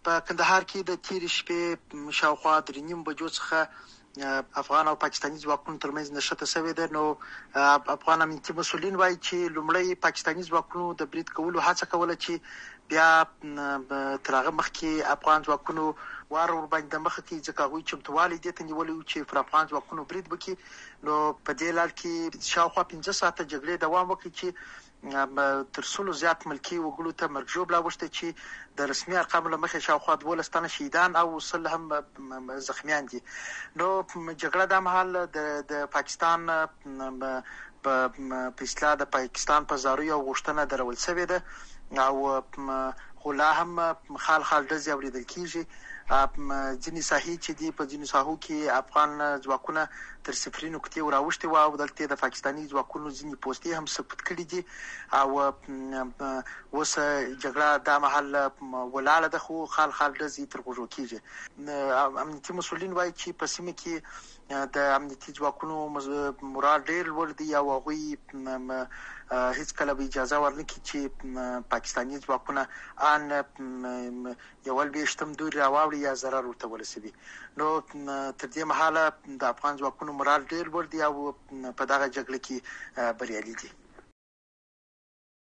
په کندهار کې د تېرې شپې شاوخوا 3:30 بجو څخه افغان او پاکستاني ځواکونو ترمنځ نښته شوې ده. نو افغان امنیتي مسؤلین وایي چې لومړی پاکستاني ځواکونو د برید کولو هڅه کوله چې بیا تر هغه مخکې افغان ځواکونو وار ورباندې د مخه کړي، ځکه هغوی چمتووالی دې ته نیولی و چې پر افغان ځواکونو برید وکړي. نو په دې لړ کې شاوخوا 15 ساعته جګړې دوام وکړي چې تر 100 زیات ملکي وګړو ته مرګ ژوبله اوښته، چې د رسمي ارقامو له مخې شاوخوا 12 تنه شهیدان او 100 هم زخمیان دي. نو جګړه دا مهال د پاکستان په اصطلاح د پاکستان په زاریو او غوښتنه درول شوې ده، او خو لا هم خال ډزې اورېدل کېږي. ځینې ساحې چې دي، په ځینو ساحو کې افغان ځواکونه تر صفري نقطې وراوښتي وو او دلته د پاکستاني ځواکونو ځینې پوستې هم سقوط کړي دي، او اوس جګړه دا مهال ولاړه ده، خو خال ډزې تر غوږو کېږي. امنیتي مسؤلین وایي چې په سیمه کې د امنیتي ځواکونو مورال ډېر لوړ دی او هغوی هیڅکله به اجازه ورنکړي چې پاکستاني ځواکونه ان 1/20 دوی راواوړي یا ضرر ورته ورسوي. نو تر دې مهاله د افغان ځواکونو مورال ډېر لوړ دی او په دغه جګړه کې بریالي دي.